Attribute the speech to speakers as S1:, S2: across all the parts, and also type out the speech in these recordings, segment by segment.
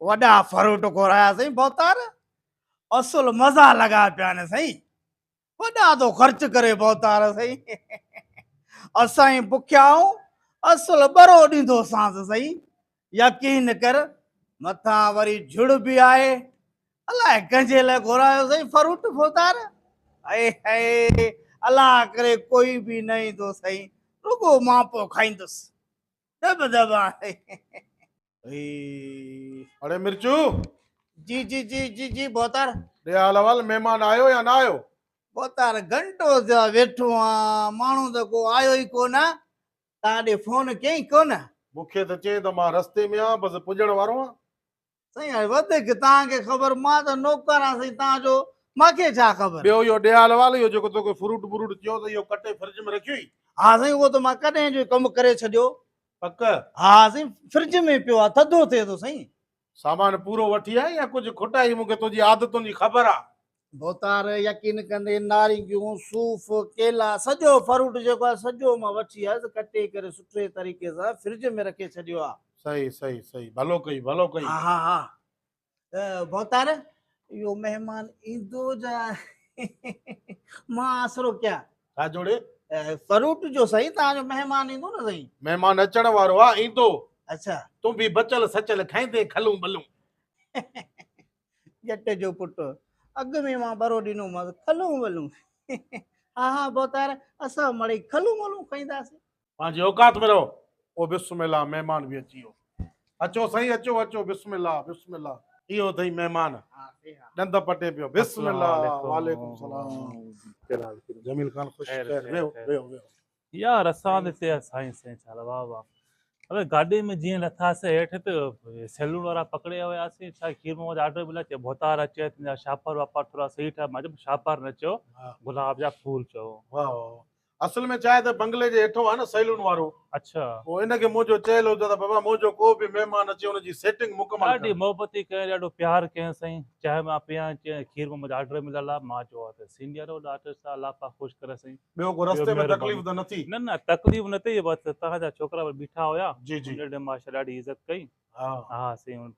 S1: वॾा फरूट घुराया साईं भवतार असुल मज़ा लॻा पिया आहिनि साईं वॾा तो ख़र्च करे भवतार साईं असां बुखिया आहियूं असुल ॿरो ॾींदोसांसि साईं यकीन कर मथां वरी झुड़ बि आहे अलाए कंहिंजे लाइ घुरायो साईं फरूट भवतार अए हाय अलाह करे कोई बि न ईंदो साईं रुगो मां पोइ खाईंदुसि दब दब आहे
S2: अरे मिर्चू
S1: जी जी जी जी जी भवतार
S2: ॾे हाल अहवाल मेहमान आयो या ना आयो?
S1: भवतार घंटो थियो वेठो आहियां माण्हू त को आयो ई कोन तव्हां ॾे फोन कयईं कोन
S2: मूंखे त चए त मां रस्ते में आहियां बसि पुॼण वारो आहियां।
S1: साईं हाणे वधीक तव्हांखे ख़बर मां त नौकर आहियां साईं तव्हांजो मूंखे छा ख़बर
S2: ॿियो इहो ॾे हाल अहवाल इहो जेको तोखे फ्रूट ब्रूट चयो त इहो कटे फ्रिज में रखियो ई?
S1: हा साईं उहो त मां कॾहिं जो कमु करे छॾियो
S2: पक
S1: हा साईं फ्रिज में पियो आहे थधो थिए थो साईं
S2: सामान पूरो वठी आई या कुझु खुटाई? मूंखे तुंहिंजी आदतुनि जी ख़बर आहे।
S1: भवतार यकीन कंदे नारिंगियूं सूफ़ केला सॼो फ्रूट जेको आहे सॼो मां वठी आयुसि कटे करे सुठे तरीक़े सां फ्रिज में रखे छॾियो आहे
S2: सही सही सही भलो कई भलो कई।
S1: हा हा हा भवतार इहो महिमान ईंदो जा मां आसरो कयां
S2: छा जोड़े?
S1: फ्रूट जो साईं तव्हांजो महिमान ईंदो न साईं
S2: महिमान अचण वारो आहे ईंदो।
S1: अच्छा
S2: तूं बि बचल सचल खाईंदे खलूं बलूं।
S1: ॼट जो पुटु अॻु में मां ॿरो ॾिनोमांसि खलूं वलूं हा हा भवतार असां मड़ई खलूं वलूं खाईंदासीं
S2: पंहिंजी औकात में रहो। ओ बिस्मिल्लाह महिमान बि अची वियो। अचो साईं अचो अचो बिस्मिल्लाह बिस्मिल्लाह। इहो अथई महिमान ॾंद पटे पियो। बिस्मिल्लाह वालेकुम सलाम। जमील खान ख़ुश खैर वेहो वेहो वेहो।
S3: यार असां हिते साईं साईं छा वाह वाह अबे गाॾी में जीअं लथासीं हेठि त सैलून वारा पकड़े वियासीं छा खीर मोहम्मद ऑर्डर मिला चयो भवतार अचे तुंहिंजा शापर वापर थोरा सही ठाहे मां चयो शापर न चयो गुलाब जा फूल चयो।
S2: वाह वाह असल में छा आहे त बंगले जे हेठो आहे न सैलून वारो।
S3: अच्छा
S2: पोइ इनखे मुंहिंजो चयलु हो त बाबा मुंहिंजो को बि महिमान अचे हुनजी सेटिंग मुकमल
S3: ॾाढी मोहबती कयो ॾाढो प्यार कयो साईं चाहे मां पिया चयो खीर मोहम्मद ऑर्डर मिलियल आहे मां चयो आहे त सीनियर आर्टिस्ट आहे अलाह पाक ख़ुशि करे साईं।
S2: ॿियो को रस्ते में तकलीफ़ त न थी?
S3: न न तकलीफ़ न थी बसि तव्हांजा छोकिरा बीठा हुया
S2: जी जी
S3: मां ॾाढी इज़त कई
S2: हा
S3: हा साईं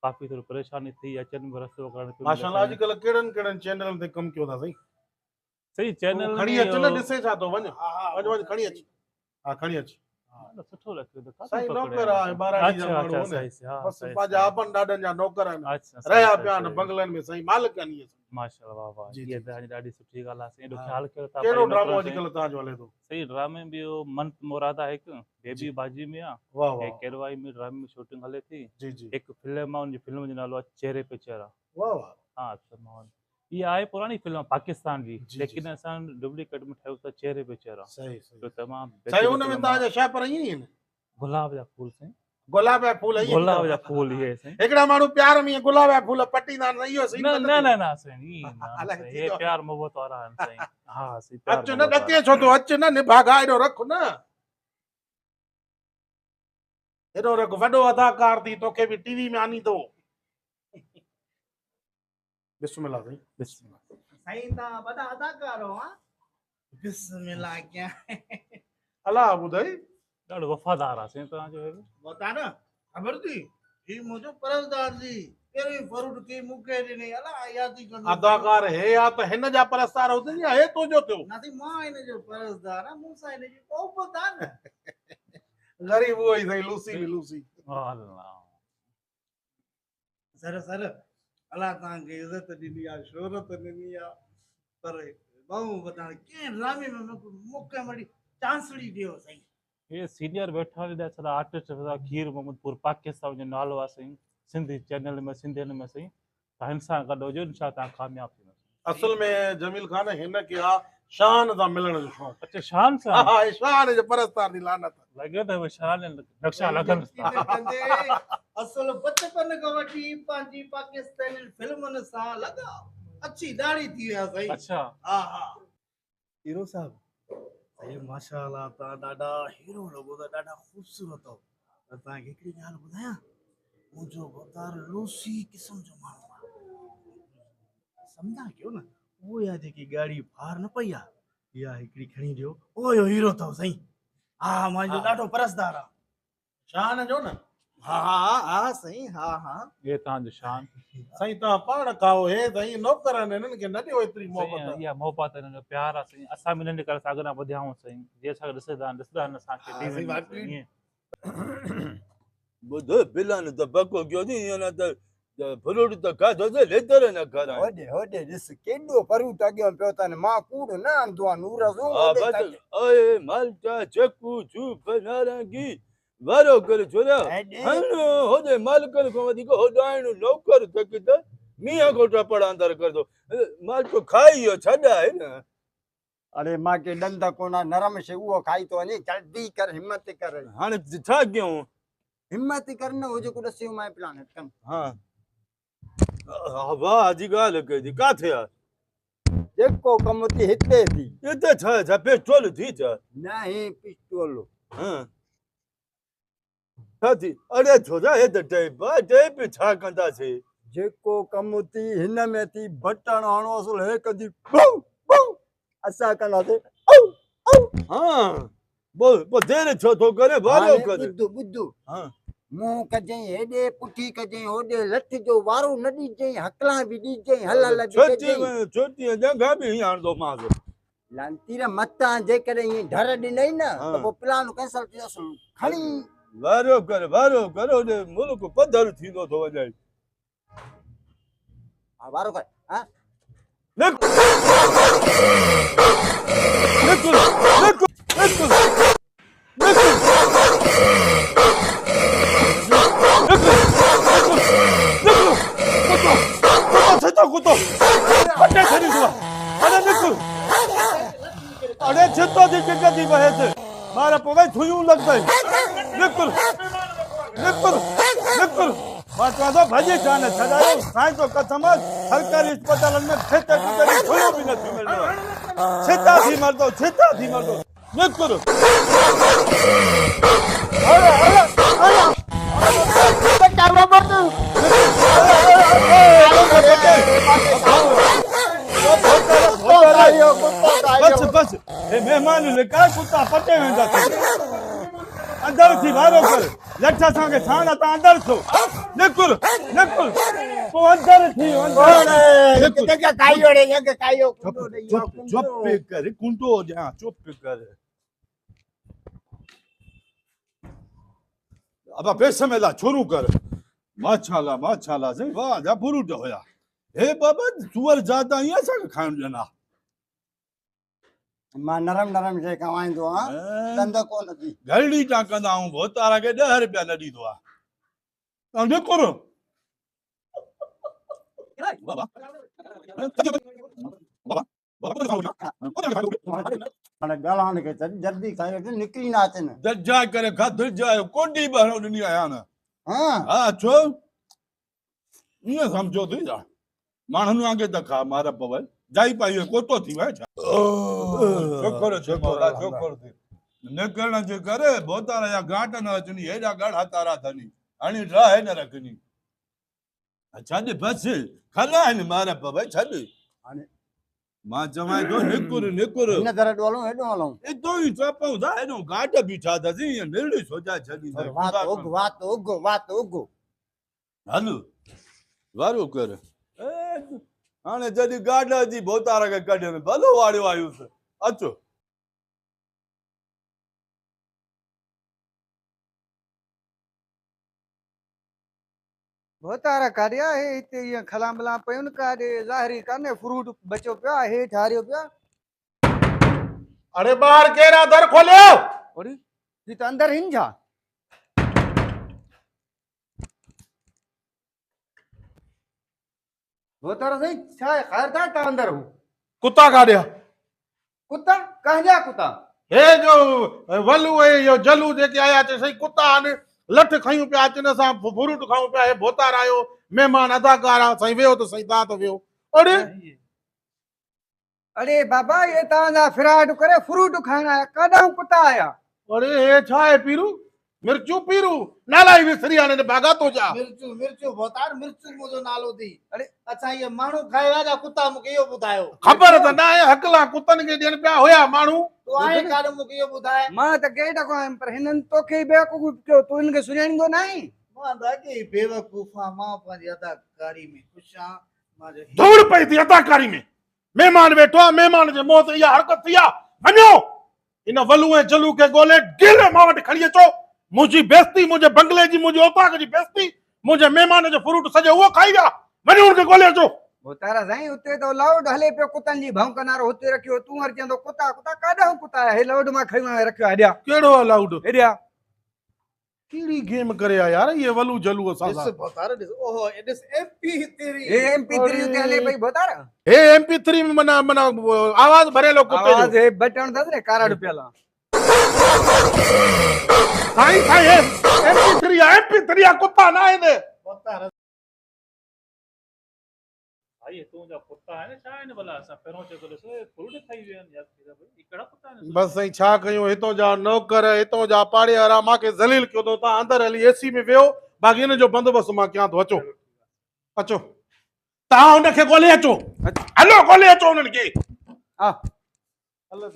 S3: काफ़ी थोड़ी परेशानी थी अचनि बि रस्तो करणु
S2: माशाल्लाह अॼुकल्ह कहिड़नि कहिड़नि चैनलनि ते कमु कयो था साईं?
S3: सही चैनल
S2: खणी
S3: में
S2: अच न ॾिसे छा थो वञ वञ खणी अच हा खणी अच
S3: सुठो लॻियो
S2: साईं नौकर आहे ॿारहां जा माण्हू आहिनि बसि पंहिंजा अपनि ॾाॾनि जा नौकर आहिनि रहिया पिया आहिनि बंगलनि में साईं मालिक आहिनि इहे
S3: माशाल्लाह वाह वाह
S2: जी,
S3: इहा
S2: जी,
S3: त ॾाढी सुठी ॻाल्हि आहे साईं एॾो ख़्यालु कयो था
S2: कहिड़ो ड्रामो अॼुकल्ह तव्हांजो हले थो?
S3: सही ड्रामे में इहो मन मुराद आहे हिकु
S2: जी।
S3: बेबी बाजी में आहे
S2: वाह
S3: ऐं
S2: वाह
S3: केरवाई में ड्रामे में शूटिंग हले थी
S2: जी जी
S3: हिकु फिल्म आहे उनजी फिल्म जो नालो आहे चेहरे पे चेहरा।
S2: वाह वाह
S3: हा त मां इहा आहे पुराणी फिल्म पाकिस्तान जी
S2: जी,
S3: लेकिन
S2: जी।
S3: असां डुप्लीकेट में ठाहियूं था चेहरे पे चेहरा
S2: सही सही
S3: जो तमामु
S2: साईं हुन में तव्हांजा शापर ईअं ई आहिनि?
S3: गुलाब जा फूल साईं
S2: गुलाब जा फूल ईअं
S3: गुलाब जा फूल इहे साईं
S2: हिकिड़ा माण्हू प्यार में गुलाब जा फूल पटींदा आहिनि इहो
S3: न
S2: सीन
S3: न न न साईं ईअं न
S2: अलाए
S3: साईं,
S2: थी
S3: हे
S2: थो
S3: प्यार मोहबत वारा आहिनि साईं हा साईं प्यार
S2: अच न
S3: मोहबत वारा
S2: ॾके छो थो अच न निभागा हेॾो रख न हेॾो रख वॾो अदाकार थी तोखे बि टीवी में आनी थो। बिस्मिल्लाह साईं
S3: बिस्मिल्लाह।
S1: साईं तव्हां वॾा अदाकार हो हा बिस्मिल्लाह क्या
S2: अलाह ॿुधाई
S3: ॾाढो वफ़ादार आहे साईं तव्हांजो हे बि।
S1: बता न ख़बर थी ही मुंहिंजो परसदार जी कहिड़ी फरूट की मूंखे ॾिनी अलाह यादि कंदो
S2: अदाकार हे आ त हिन जा परस्तार हुजनि या हे तुंहिंजो थियो?
S1: न थी मां हिन जो परसदार आहियां मूंसां हिन जी मोहबत आहे न
S2: ग़रीब उहो ई सही लूसी बि लूसी
S3: अल्लाह
S1: सर सर अलाह तव्हांखे इज़त ॾिनी आहे शोहरत ॾिनी आहे पर ॿहूं वधाइण कंहिं ड्रामे में मूंखे वरी चांसड़ी ॾियो साईं
S3: हे सीनियर वेठा आहिनि सॼा आर्टिस्ट खीर मोहम्मदपुर पाकिस्तान जो नालो आहे साईं सिंधी चैनल में सिंधियुनि में साईं तव्हां हिन सां गॾु हुजो इनशा तव्हां कामयाबु थींदो।
S2: असल में जमील खान हिन खे आहे शान सां मिलण जो शौक़ु।
S3: अच्छा शान सां
S2: हा शान जो परस्तार जी लानत
S3: लॻे त शान नक्शा लॻनि
S1: असल बचपन खां वठी पंहिंजी पाकिस्तानी फिल्मुनि सां लॻा अच्छी दाढ़ी थी विया साईं।
S3: अच्छा
S1: हा हा हीरो साहब साईं माशाअल्लाह तव्हां ॾाढा हीरो लॻो था ॾाढा ख़ूबसूरत हो त तव्हांखे हिकिड़ी ॻाल्हि ॿुधायां मुंहिंजो भतार लूसी क़िस्म जो माण्हू आहे सम्झा कयो न उहो या जेकी गाड़ी फार न पई आहे इहा हिकिड़ी खणी ॾियो उहो हीरो अथव साईं हा मुंहिंजो ॾाढो परसदार आहे
S2: शान जो न
S1: हाँ हाँ हाँ सही हाँ हाँ
S3: ये तव्हांजो शान
S2: साईं तव्हां पाण खाओ हे साईं नौकर आहिनि हिननि खे न ॾियो एतिरी
S3: साईं
S2: मोहबत
S3: इहा मोहबत हिननि जो प्यार आहे साईं असां बि हिननि जे करे सां अॻियां वधियाऊं साईं जीअं असांखे ॾिसंदा आहिनि असांखे
S1: हा, सही बात
S3: टीवी
S1: कई।
S3: ईअं
S4: ॿुध बिलान त पको कयो नी ईअं न त फ्रूट त खाधोसीं लेदर न खाराए
S5: होॾे होॾे ॾिस केॾो फ्रूट अॻियां पियो अथनि मां कूड़ न आंदो आहे नूर जो
S4: हा
S5: होॾे
S4: बस
S5: खाई-
S4: ओए माल्टा चकू चूप नारंगी वारो करे छोरा
S5: हेॾे
S4: हन होॾे मालिकनि खां वधीक होॾाइण नौकर थकी त मींहं कोटा पड़ अंदर कर दो माल्टो खाई वियो छॾाए न
S5: अरे मां के ॾंद कोन्हा नरम शइ उहो खाई थो वञे जल्दी कर हिम्मत कर
S4: हाणे छा कयूं
S5: हिम्मत कर न हो जेको ॾसियो मां प्लान कनि
S4: हा हा वाह जी ॻाल्हि कई काथे आहे
S5: जेको कमु थी हिते थी
S4: हिते छा पेट्रोल थी छा
S5: न ही पिस्तौल
S4: हाँ छा थी अरे छोरा हे त टेप छा कंदासीं
S5: जेको कमु थी हिन में थी बटण हणो असुल हे कंदी बू बू असां कंदासीं औ औ
S4: हाँ पोइ देरि छो थो करे वारो
S5: हाणे
S4: करे
S5: ॿुध ॿुध
S4: हाँ
S5: मुंहुं कजई हेॾे पुठी कजई होॾे लठ जो वारो न ॾिजई हकला बि ॾिजई हल हल बि कजई
S4: छोटी जगह बि हीअं आणंदो मांसि
S5: लांतीर मतां जेकॾहिं ईअं ढर ॾिनई न
S4: हाँ।
S5: त पोइ प्लान कैंसल थी असुल खणी
S4: वारो कर होॾे मुल्क पधर थींदो थो वञे
S5: हा, वारो कर हा
S4: निकुर निकुर निकुर निकुर कुतो अटे खड़ी हुआ अरे निकुर अरे छितो थी टिकती बहे थे मारा पोवे थुयूं लग गई निकुर निकुर निकुर मां चवां थो भॼी कान छॾायो साईं तो कसम सरकारी अस्पतालनि में छिते टिकटी थुयूं बि नथी मिलंदो छिता थी मरदो निकुर बस बस हे मेहमान ने का कुत्ता पटे वेंदा अंदर थी वारो कर लठ असांखे छाण त अंदर थो निकुर निकुर पोइ अंदर थी चुप कर कुंडो ॾियां चुप कर अब पैसे में ला छोरू कर माशाल्लाह से वाह जा फ्रूट होया हे बाबा सुअर ज्यादा ही असांखे खाइण ॾियणा
S5: मां नरम नरम शइ खावाईंदो आहियां ॾंद कोन थी
S4: घरड़ी ता कंदा आहियूं भोतारा खे 10 रुपया न ॾींदो आहे निकुर बाबा
S5: हाणे ॻाल्हाइण खे जल्दी खाई वठि निकिरी न अचनि
S4: दर्जा करे खा दिलजा कोडी बहरो ॾिनी आहियां न
S5: हा
S4: हा छो ईअं सम्झो थी छा माण्हुनि वांगुरु त खा मार पवल जाई पाई कोटो थी वए छा शुक्र थी निकिरण जे करे भोतारा जा घाट न अचनी हेॾा ॻाढ़ा तारा थनी हाणे राह न रखनी छॾ बस खला आहिनि मार पवल छॾ
S5: हाणे
S4: मां चवां थो निकुर
S5: हिन तरह हलूं हेॾो हलूं
S4: एॾो ई चपऊं था हेॾो घाट बीठा अथसि ईअं निर्णी सोचा छॾींदा
S5: वात उग
S4: हल वारो कर हाणे जॾहिं गाॾा जी भोतार खे कढनि भलो वाड़ियो आयुसि अचो
S6: भोतारा काढिया हे हिते ईअं खलां बलां पयूं काॾे ज़ाहिरी कान्हे फ्रूट बचियो पियो आहे हेठि हारियो पियो
S2: अरे ॿाहिरि केरु आहे दर खोलियो
S6: अरे ही त अंदरि हिन छा भोतारा साईं छा आहे ख़ैर था तव्हां अंदरि हो
S2: कुत्ता काढिया
S6: कुत्ता कंहिंजा कुत्ता
S2: हे जो वलू ऐं इहो जलू जेके आया अचे साईं कुत्ता आहिनि लठ खयूं पिया अचनि असां फ्रूट खाऊं पिया हे भोतार आयो महिमान अदाकार आहे साईं वियो त साईं तव्हां त वियो अरे
S6: अरे बाबा ये तव्हांजा फिराट करे फ्रूट खाइण आया काॾां कुत्ता आया
S2: अरे हे छा आहे पीरू मिर्चू पीरू नाला ई विसरी हाणे भागा तो जा
S1: मिर्चू मिर्चू भोतार मिर्चू मुंहिंजो नालो थी
S6: अरे
S1: अच्छा ये माण्हू खाए विया जा कुत्ता मूंखे इहो ॿुधायो
S2: ख़बर त न आहे हकला कुतनि खे ॾियनि पिया हुया माण्हू
S1: तूं आहे काॾे मूंखे इहो ॿुधाए
S6: मां त केॾा को आयुमि पर हिननि तोखे बेवकूफ़ कयो तूं हिन खे सुञाणींदो न आहीं
S1: मां की बेवकूफा मां पंहिंजी अदाकारी में ख़ुशि आहियां मां जो
S2: धूड़ पई थी अदाकारी में महिमान वेठो आहे महिमान जे मुंहं ते इहा हरकत थी आहे वञो इन वलू ऐं जलू खे ॻोल्हे गिल मां वटि खणी अचो मुंहिंजी बेइज़ती मुंहिंजे बंगले जी मुंहिंजे औताक जी बेइज़ती मुंहिंजे महिमान जो फ्रूट सॼो उहो खाई विया वञो हुनखे ॻोल्हे अचो
S6: भोतारा साईं उते तो लाउड हले पियो कुतनि जी भौंकनारो हुते रखियो तूं हर चंदो कुता कुता काॾा कुता हे लाउड मां खयो ऐं रखियो हेॾिया
S2: कहिड़ो आहे लाउड
S6: हेॾिया
S2: कहिड़ी गेम करे आ यार ये वलू जलू असां
S1: ॾिस
S2: सां
S1: भोतार ॾिस ओहो ॾिस MP तेरी
S6: हे MP3 उते हले पई भोतारा
S2: हे MP3 में मना मना आवाज भरेलो कुत्ते
S6: आवाज
S2: जो
S6: हे बटन दस ने कारा रुपया
S2: साईं साईं MP3 आ कुत्ता ना आहिनि
S1: भोतार
S3: भाई तूं जा कुत्ता आहिनि छा आहिनि भला असां पहिरों चेक ॾिसो फ्रूट खाई विया आहिनि यार भाई ई कहिड़ा कुत्ता आहिनि
S2: बस साईं छा कयूं हितों जा नौकर हितों जा पाड़ेवारा मांखे ज़लील कयो अथऊं तव्हां अंदरि हली AC में वियो बाक़ी हिन जो बंदोबस्तु मां कयां थो अचो अचो तव्हां हुनखे ॻोल्हे अचो हलो ॻोल्हे अचो हुननि खे
S6: आ
S2: हलो